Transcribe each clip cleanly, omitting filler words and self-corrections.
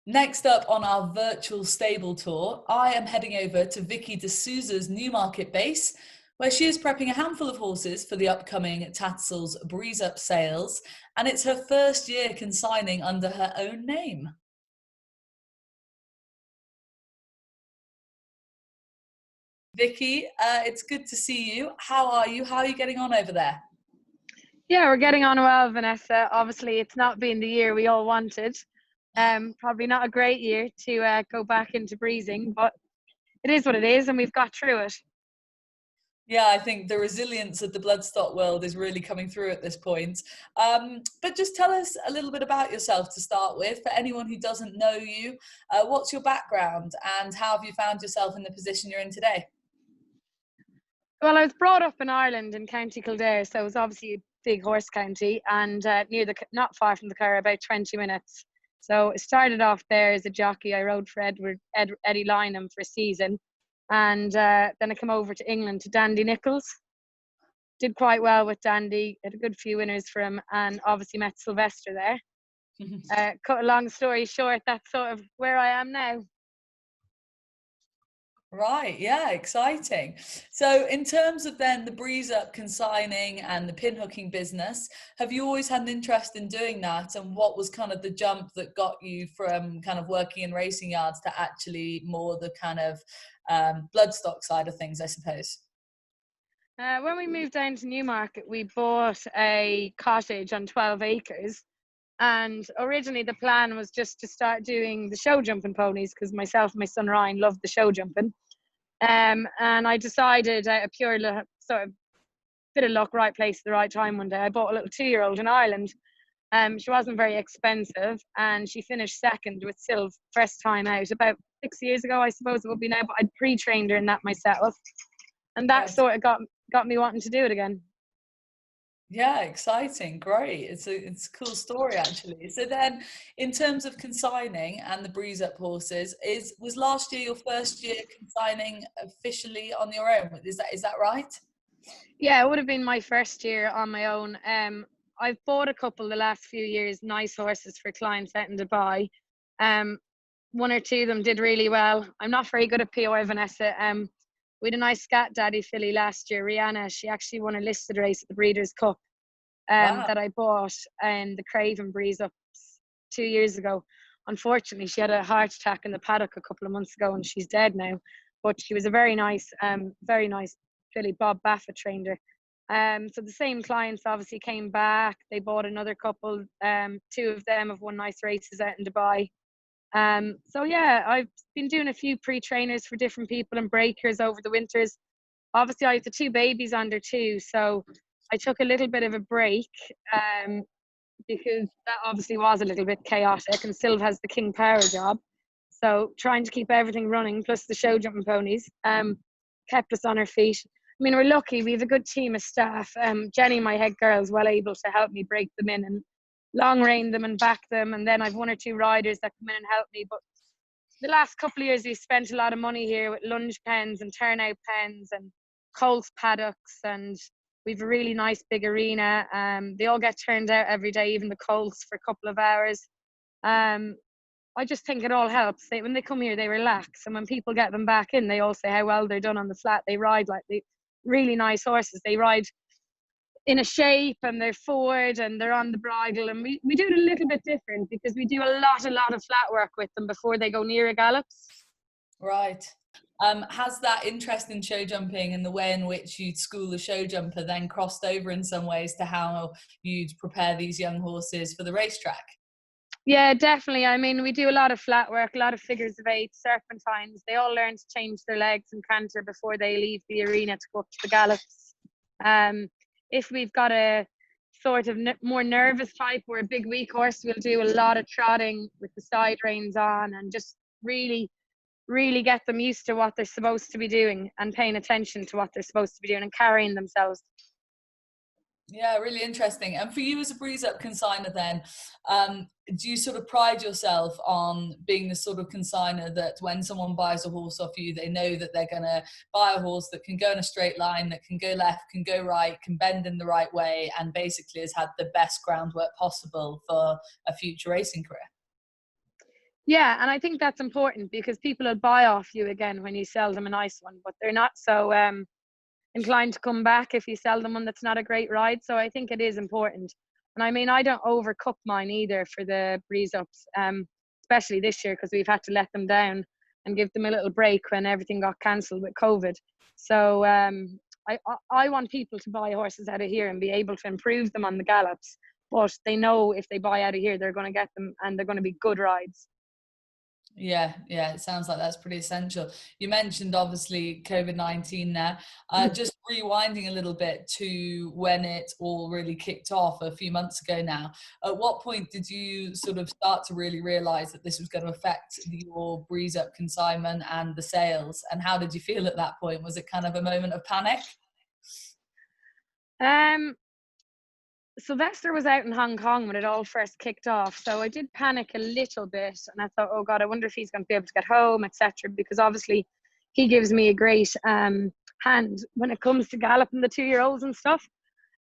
Next up on our virtual stable tour, I am heading over to Vicky de Sousa's Newmarket base, where she is prepping a handful of horses for the upcoming Tattersalls Breeze Up sales, and it's her first year consigning under her own name. Vicky, it's good to see you. How are you? How are you getting on over there? Yeah, we're getting on well, Vanessa. Obviously, it's not been the year we all wanted. Probably not a great year to go back into breezing, but it is what it is, and we've got through it. Yeah, I think the resilience of the bloodstock world is really coming through at this point. But just tell us a little bit about yourself to start with. For anyone who doesn't know you, what's your background and how have you found yourself in the position you're in today? Well, I was brought up in Ireland in County Kildare, so it was obviously a big horse county, and not far from the car, about 20 minutes. So I started off there as a jockey. I rode for Eddie Lynham for a season, and then I came over to England to Dandy Nichols. Did quite well with Dandy, had a good few winners for him, and obviously met Sylvester there. Cut a long story short, that's sort of where I am now. Right, yeah, exciting. So in terms of then the breeze up consigning and the pin hooking business, have you always had an interest in doing that? And what was kind of the jump that got you from kind of working in racing yards to actually more the kind of bloodstock side of things, I suppose? When we moved down to Newmarket, we bought a cottage on 12 acres. And originally the plan was just to start doing the show jumping ponies because myself and my son Ryan loved the show jumping. And I decided out of pure sort of bit of luck, right place at the right time one day, I bought a little 2-year-old in Ireland. She wasn't very expensive and she finished second with Sylv first time out about 6 years ago, I suppose it would be now, but I'd pre-trained her in that myself. And that Right. sort of got me wanting to do it again. Yeah, exciting. Great. It's a cool story actually. So then in terms of consigning and the breeze up horses, was last year your first year consigning officially on your own? Is that right? Yeah, it would have been my first year on my own. I've bought a couple the last few years, nice horses for clients out in Dubai. Um, one or two of them did really well. I'm not very good at POI, Vanessa. We had a nice Scat Daddy filly last year, Rihanna. She actually won a listed race at the Breeders' Cup Wow. that I bought in the Craven Breeze up 2 years ago. Unfortunately, she had a heart attack in the paddock a couple of months ago and she's dead now. But she was a very nice filly. Bob Baffett trained her. So the same clients obviously came back. They bought another couple. Two of them have won nice races out in Dubai. So yeah, I've been doing a few pre-trainers for different people and breakers over the winters. Obviously, I have the two babies under too, so I took a little bit of a break because that obviously was a little bit chaotic, and Sylv has the King Power job. So trying to keep everything running, plus the show jumping ponies, kept us on our feet. I mean, we're lucky. We have a good team of staff. Jenny, my head girl, is well able to help me break them in and long rein them and back them. And then I've one or two riders that come in and help me. But the last couple of years, we've spent a lot of money here with lunge pens and turnout pens and colt paddocks, and we've a really nice big arena. They all get turned out every day, even the colts, for a couple of hours. I just think it all helps. When they come here, they relax, and when people get them back in, they all say how well they're done on the flat. They ride like the really nice horses. They ride in a shape, and they're forward, and they're on the bridle. And we do it a little bit different because we do a lot of flat work with them before they go near a gallops. Right. Has that interest in show jumping and the way in which you'd school a show jumper then crossed over in some ways to how you'd prepare these young horses for the racetrack? Yeah, definitely. I mean, we do a lot of flat work, a lot of figures of eight, serpentines. They all learn to change their legs and canter before they leave the arena to go up to the gallops. If we've got a sort of more nervous type or a big weak horse, we'll do a lot of trotting with the side reins on and just really get them used to what they're supposed to be doing and paying attention to what they're supposed to be doing and carrying themselves. Yeah, really interesting. And for you as a breeze up consigner then, do you sort of pride yourself on being the sort of consigner that when someone buys a horse off you, they know that they're going to buy a horse that can go in a straight line, that can go left, can go right, can bend in the right way, and basically has had the best groundwork possible for a future racing career? Yeah, and I think that's important because people will buy off you again when you sell them a nice one, but they're not so inclined to come back if you sell them one that's not a great ride. So I think it is important. And I mean, I don't overcook mine either for the breeze ups, especially this year because we've had to let them down and give them a little break when everything got cancelled with COVID. So I want people to buy horses out of here and be able to improve them on the gallops. But they know if they buy out of here, they're going to get them and they're going to be good rides. Yeah, yeah, it sounds like that's pretty essential. You mentioned obviously COVID-19 there. Just rewinding a little bit to when it all really kicked off a few months ago now. At what point did you sort of start to really realize that this was going to affect your breeze up consignment and the sales? And how did you feel at that point? Was it kind of a moment of panic? Um, Sylvester was out in Hong Kong when it all first kicked off, so I did panic a little bit, and I thought, oh God, I wonder if he's going to be able to get home, etc. Because obviously, he gives me a great hand when it comes to galloping the 2-year-olds and stuff.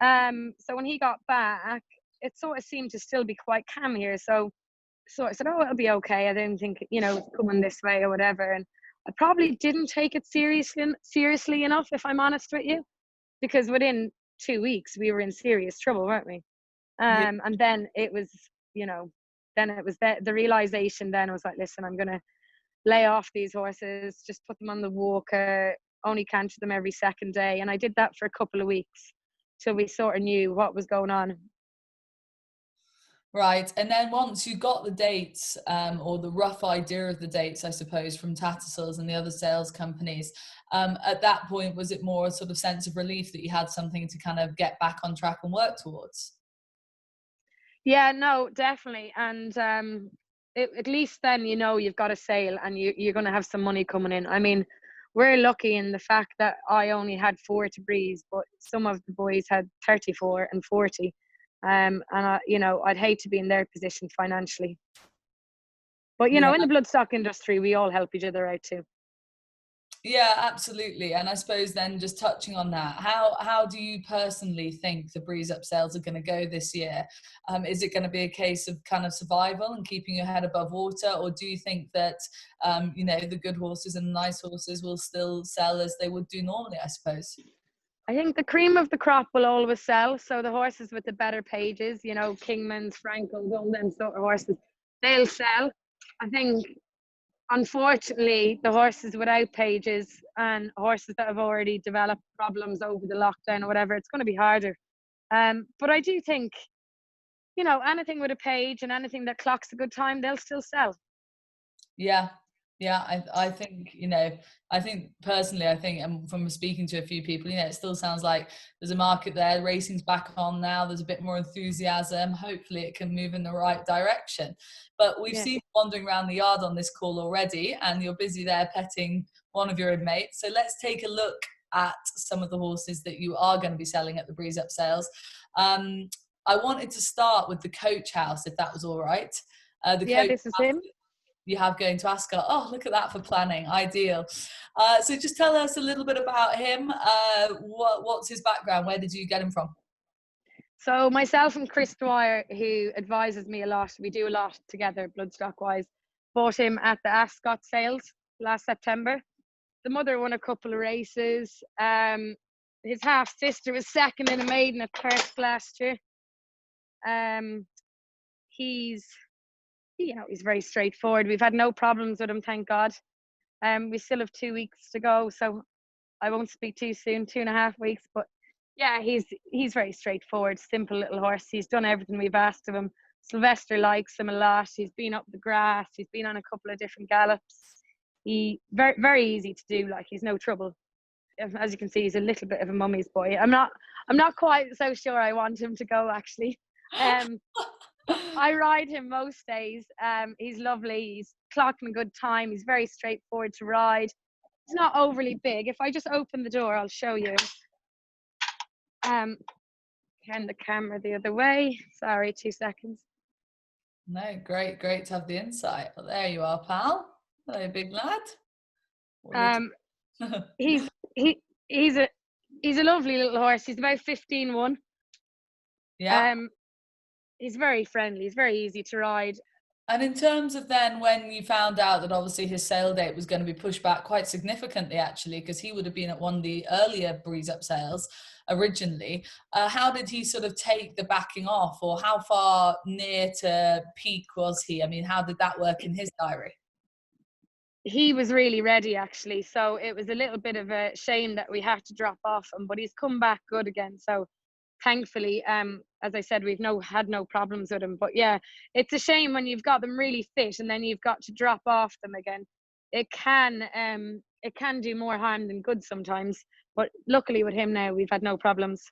So when he got back, it sort of seemed to still be quite calm here. So I said, oh, it'll be okay. I didn't think, it's coming this way or whatever. And I probably didn't take it seriously enough, if I'm honest with you, because within 2 weeks we were in serious trouble, weren't we? Yeah. And then it was, then it was the realization. Then I was like, listen, I'm gonna lay off these horses, just put them on the walker, only canter them every second day, and I did that for a couple of weeks till we sort of knew what was going on. Right. And then once you got the dates, or the rough idea of the dates, I suppose, from Tattersalls and the other sales companies, at that point, was it more a sort of sense of relief that you had something to kind of get back on track and work towards? Yeah, no, definitely. And at least then you've got a sale and you're going to have some money coming in. I mean, we're lucky in the fact that I only had 4 to breeze, but some of the boys had 34 and 40. And I'd hate to be in their position financially. But Yeah. in the bloodstock industry, we all help each other out too. Yeah, absolutely. And I suppose then just touching on that, how do you personally think the breeze up sales are going to go this year? Is it going to be a case of kind of survival and keeping your head above water, or do you think that the good horses and the nice horses will still sell as they would do normally, I suppose? I think the cream of the crop will always sell. So the horses with the better pages, Kingmans, Frankels, all them sort of horses, they'll sell. I think, unfortunately, the horses without pages and horses that have already developed problems over the lockdown or whatever, it's going to be harder. But I do think, anything with a page and anything that clocks a good time, they'll still sell. Yeah. Yeah, I think, I think personally, and from speaking to a few people, it still sounds like there's a market there. Racing's back on now. There's a bit more enthusiasm. Hopefully it can move in the right direction. But we've seen you wandering around the yard on this call already, and you're busy there petting one of your inmates. So let's take a look at some of the horses that you are going to be selling at the Breeze Up sales. I wanted to start with the coach house, if that was all right. This is him. You have going to Ascot. Oh, look at that for planning. Ideal. So just tell us a little bit about him. What's his background? Where did you get him from? So myself and Chris Dwyer, who advises me a lot, we do a lot together bloodstock wise, bought him at the Ascot sales last September. The mother won a couple of races. His half sister was second in a maiden at Perth last year. He's very straightforward. We've had no problems with him, thank God. We still have 2 weeks to go, so I won't speak too soon, 2.5 weeks. But yeah, he's very straightforward, simple little horse. He's done everything we've asked of him. Sylvester likes him a lot. He's been up the grass. He's been on a couple of different gallops. He very, very easy to do. Like, he's no trouble. As you can see, he's a little bit of a mummy's boy. I'm not quite so sure I want him to go, actually. I ride him most days. He's lovely. He's clocking a good time. He's very straightforward to ride. He's not overly big. If I just open the door, I'll show you. Turn the camera the other way. Sorry, 2 seconds. No, great to have the insight. Well, there you are, pal. Hello, big lad. He's a lovely little horse. He's about 15-1. Yeah. He's very friendly. He's very easy to ride. And in terms of then when you found out that obviously his sale date was going to be pushed back quite significantly, actually, because he would have been at one of the earlier Breeze Up sales originally, how did he sort of take the backing off, or how far near to peak was he? I mean, how did that work in his diary? He was really ready, actually, so it was a little bit of a shame that we had to drop off him, but he's come back good again. So thankfully, as I said, we've had no problems with him. But yeah, it's a shame when you've got them really fit and then you've got to drop off them again. It can do more harm than good sometimes. But luckily with him now, we've had no problems.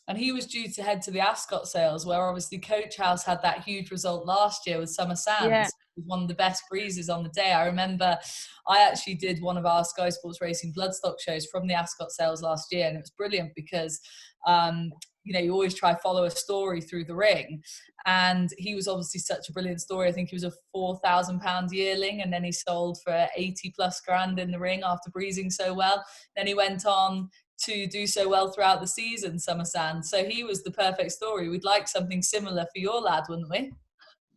And he was due to head to the Ascot sales, where obviously Coach House had that huge result last year with Summer Yeah, Sands. It was one of the best breezes on the day. I remember I actually did one of our Sky Sports Racing Bloodstock shows from the Ascot sales last year, and it was brilliant because you always try to follow a story through the ring. And he was obviously such a brilliant story. I think he was a £4,000 yearling, and then he sold for 80 plus grand in the ring after breezing so well. Then he went on to do so well throughout the season, Summer Sand. So he was the perfect story. We'd like something similar for your lad, wouldn't we?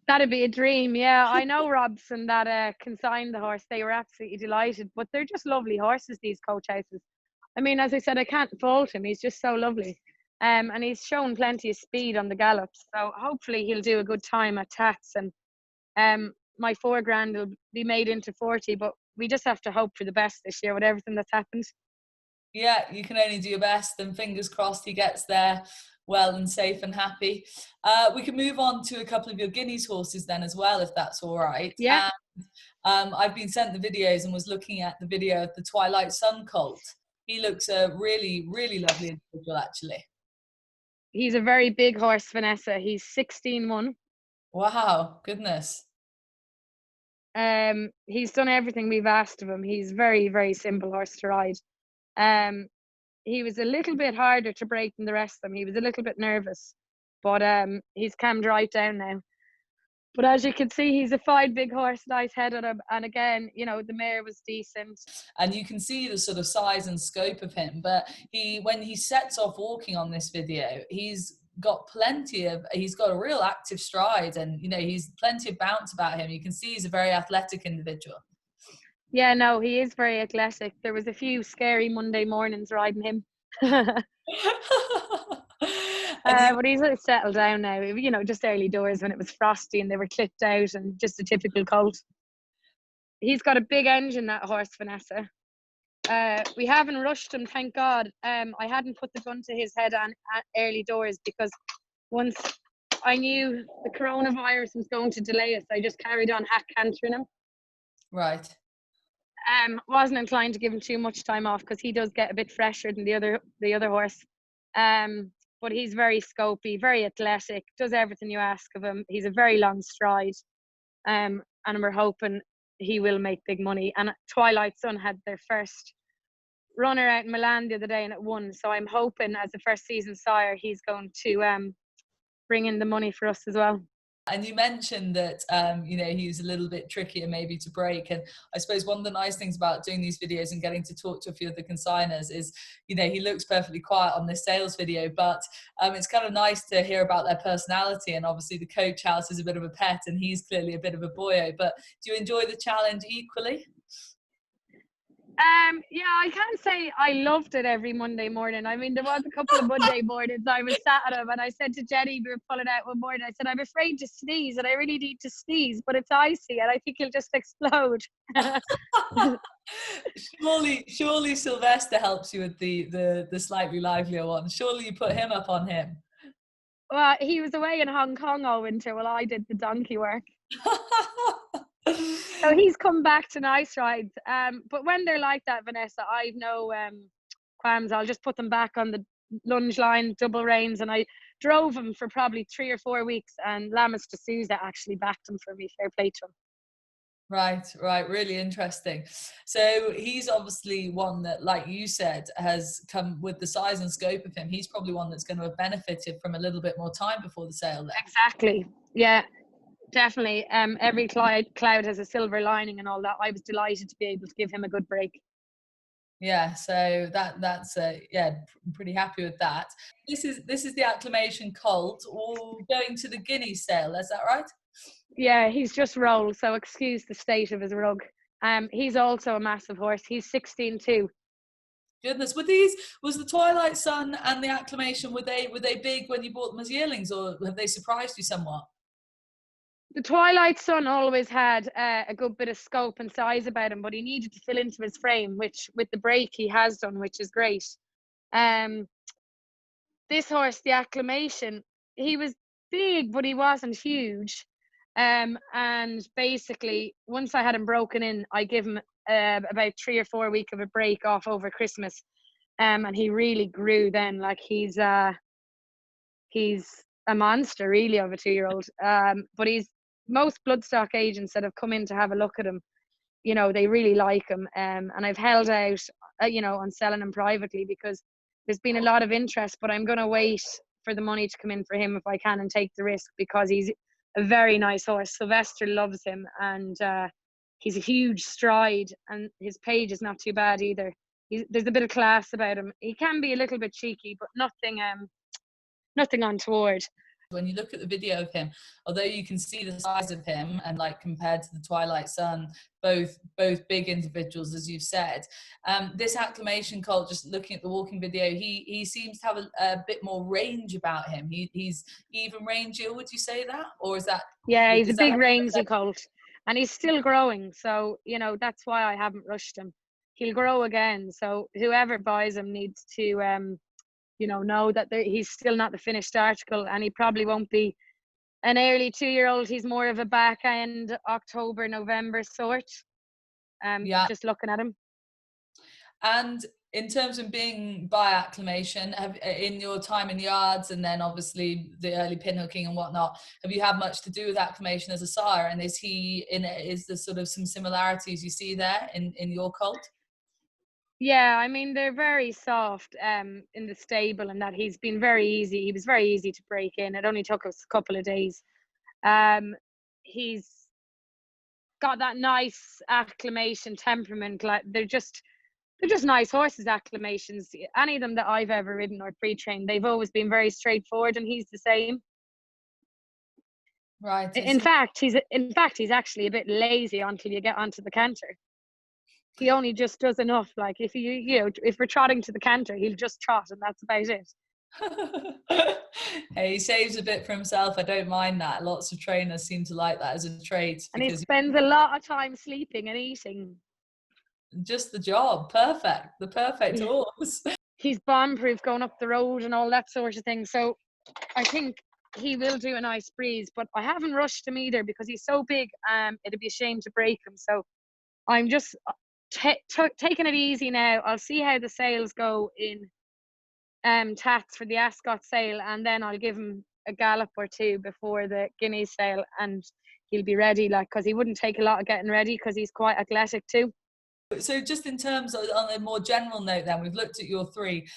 that'd be a dream. Yeah, I know Robson that consigned the horse. They were absolutely delighted, but they're just lovely horses, these coach houses. I mean, as I said, I can't fault him. He's just so lovely. And he's shown plenty of speed on the gallops. So hopefully he'll do a good time at Tats. And my 4 grand will be made into 40, but we just have to hope for the best this year with everything that's happened. Yeah, you can only do your best, and fingers crossed he gets there well and safe and happy. We can move on to a couple of your Guineas horses then as well, if that's all right. Yeah, And I've been sent the videos and was looking at the video of the Twilight Son colt. He looks a really, really lovely individual, actually. he's a very big horse, Vanessa. He's 16-1. Wow, goodness. He's done everything we've asked of him. He's very, very simple horse to ride. Um, he was a little bit harder to break than the rest of them. He was a little bit nervous, but he's calmed right down now. But as you can see, he's a fine big horse, nice head on him. And again, the mare was decent. And you can see the sort of size and scope of him. But when he sets off walking on this video, he's got a real active stride, and he's plenty of bounce about him. You can see he's a very athletic individual. Yeah, no, he is very athletic. There was a few scary Monday mornings riding him. But he's settled down now. Just early doors when it was frosty and they were clipped out, and just a typical colt. He's got a big engine, that horse, Vanessa. We haven't rushed him, thank God. I hadn't put the gun to his head at early doors because once I knew the coronavirus was going to delay us, I just carried on hack cantering him. Right. Wasn't inclined to give him too much time off because he does get a bit fresher than the other horse. But he's very scopy, very athletic, does everything you ask of him. He's a very long stride. And we're hoping he will make big money. And Twilight Son had their first runner out in Milan the other day and it won. So I'm hoping as a first season sire, he's going to bring in the money for us as well. And you mentioned that, he's a little bit trickier maybe to break. And I suppose one of the nice things about doing these videos and getting to talk to a few of the consignors is, he looks perfectly quiet on this sales video, but it's kind of nice to hear about their personality. And obviously the coach house is a bit of a pet and he's clearly a bit of a boyo, but do you enjoy the challenge equally? Yeah, I can't say I loved it every Monday morning. I mean, there was a couple of Monday mornings I was sat at him and I said to Jenny, we were pulling out one morning, I said, I'm afraid to sneeze and I really need to sneeze, but it's icy and I think he'll just explode. Surely Sylvester helps you with the slightly livelier one. Surely you put him up on him. Well, he was away in Hong Kong all winter while I did the donkey work. So he's come back to nice rides. But when they're like that, Vanessa, I've no qualms. I'll just put them back on the lunge line, double reins, and I drove him for probably 3 or 4 weeks, and Vicky de Sousa actually backed him for me. Fair play to him. Right. Really interesting. So he's obviously one that, like you said, has come with the size and scope of him. He's probably one that's going to have benefited from a little bit more time before the sale then. Exactly. Yeah, definitely. Every cloud has a silver lining and all that. I was delighted to be able to give him a good break. Yeah, so that's pretty happy with that. This is the Acclamation colt all going to the Guineas sale, is that right? Yeah, he's just rolled, so excuse the state of his rug. He's also a massive horse. He's 16 too. Goodness, was the Twilight Son and the Acclamation, were they big when you bought them as yearlings, or have they surprised you somewhat? The Twilight Son always had a good bit of scope and size about him, but he needed to fill into his frame, which with the break he has done, which is great. This horse, the Acclamation, he was big, but he wasn't huge. And basically, once I had him broken in, I give him about 3 or 4 weeks of a break off over Christmas. And he really grew then. Like he's a monster, really, of a 2-year-old. But most bloodstock agents that have come in to have a look at him, you know, they really like him. And I've held out, you know, on selling him privately because there's been a lot of interest, but I'm going to wait for the money to come in for him if I can and take the risk, because he's a very nice horse. Sylvester loves him, and he's a huge stride, and his page is not too bad either. There's a bit of class about him. He can be a little bit cheeky, but nothing untoward. When you look at the video of him, although you can see the size of him and like compared to the Twilight Son, both big individuals, as you've said, this Acclamation colt, just looking at the walking video, he seems to have a bit more range about him. He's even rangier, would you say that? Or is that... Yeah, he's a big rangy colt, and he's still growing, so you know that's why I haven't rushed him. He'll grow again, so whoever buys him needs to you know that he's still not the finished article, and he probably won't be an early 2-year-old. He's more of a back end October, November sort. Yeah. Just looking at him. And in terms of being by Acclamation, in your time in yards, and then obviously the early pinhooking and whatnot, have you had much to do with Acclamation as a sire? And is there sort of some similarities you see there in your colt? Yeah, I mean, they're very soft in the stable, and that he's been very easy. He was very easy to break in. It only took us a couple of days. He's got that nice Acclamation temperament. Like they're just nice horses, Acclamations. Any of them that I've ever ridden or pre-trained, they've always been very straightforward, and he's the same. Right. In fact, he's actually a bit lazy until you get onto the canter. He only just does enough. Like if if we're trotting to the canter, he'll just trot, and that's about it. Hey, he saves a bit for himself. I don't mind that. Lots of trainers seem to like that as a trait. And he spends a lot of time sleeping and eating. Just the job. Perfect. The perfect horse. He's bomb-proof going up the road and all that sort of thing. So I think he will do a nice breeze, but I haven't rushed him either because he's so big. It'd be a shame to break him. So I'm just taking it easy now. I'll see how the sales go in Tats for the Ascot sale, and then I'll give him a gallop or two before the Guineas sale, and he'll be ready, like, because he wouldn't take a lot of getting ready because he's quite athletic too. So just in terms of, on a more general note then, we've looked at your three.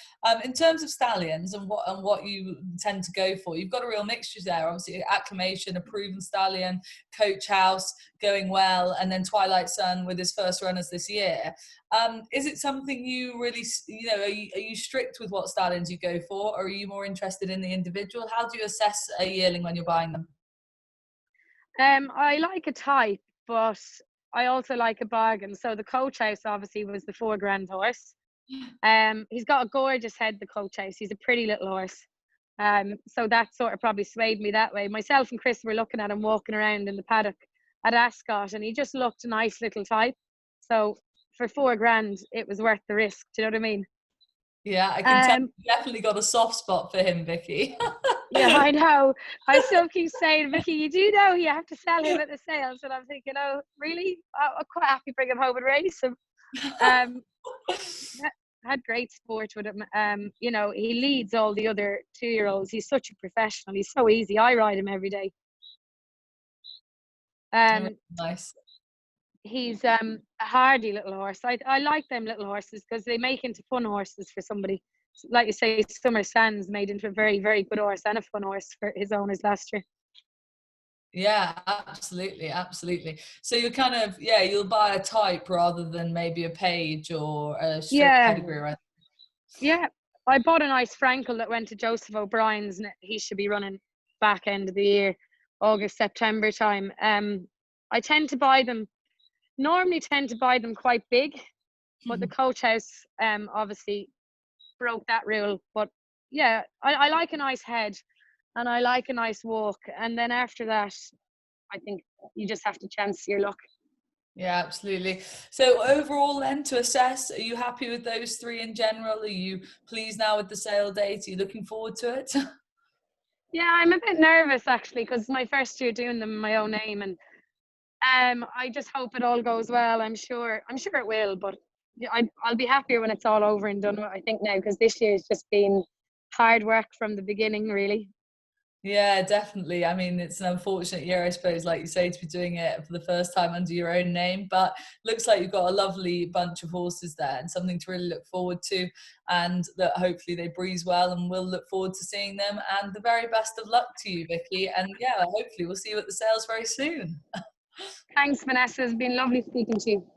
In terms of stallions and what you tend to go for, you've got a real mixture there. Obviously Acclamation, a proven stallion, Coach House going well, and then Twilight Son with his first runners this year. Is it something you really, are you strict with what stallions you go for, or are you more interested in the individual? How do you assess a yearling when you're buying them? I like a type, but I also like a bargain. So the Coach House obviously was the $4,000 horse. He's got a gorgeous head, the Coach House. He's a pretty little horse. So that sort of probably swayed me that way. Myself and Chris were looking at him walking around in the paddock at Ascot, and he just looked a nice little type. So for $4,000, it was worth the risk. Do you know what I mean? Yeah, I can tell you definitely got a soft spot for him, Vicky. Yeah, I know. I still keep saying, Vicky, you do know you have to sell him at the sales. And I'm thinking, oh, really? I'm quite happy to bring him home and race him. Had great sport with him. He leads all the other 2-year-olds. He's such a professional. He's so easy. I ride him every day. Nice. He's a hardy little horse. I like them little horses because they make into fun horses for somebody. Like you say, Summer Sands made into a very, very good horse and a fun horse for his owners last year. Yeah, absolutely, absolutely. So you're kind of, you'll buy a type rather than maybe a page or a straight pedigree, right? Yeah, I bought a nice Frankel that went to Joseph O'Brien's, and he should be running back end of the year. August, September time. I tend to buy them, normally tend to buy them quite big, but the coach house obviously broke that rule. But yeah, I like a nice head and I like a nice walk. And then after that, I think you just have to chance your luck. Yeah, absolutely. So overall then, to assess, are you happy with those three in general? Are you pleased now with the sale date? Are you looking forward to it? Yeah, I'm a bit nervous actually because my first year doing them in my own name, and I just hope it all goes well. I'm sure it will, but yeah, I'll be happier when it's all over and done with, I think, now, because this year has just been hard work from the beginning, really. Yeah, definitely. I mean, it's an unfortunate year, I suppose, like you say, to be doing it for the first time under your own name, but looks like you've got a lovely bunch of horses there and something to really look forward to, and that hopefully they breeze well, and we'll look forward to seeing them. And the very best of luck to you, Vicky. And yeah, hopefully we'll see you at the sales very soon. Thanks, Vanessa. It's been lovely speaking to you.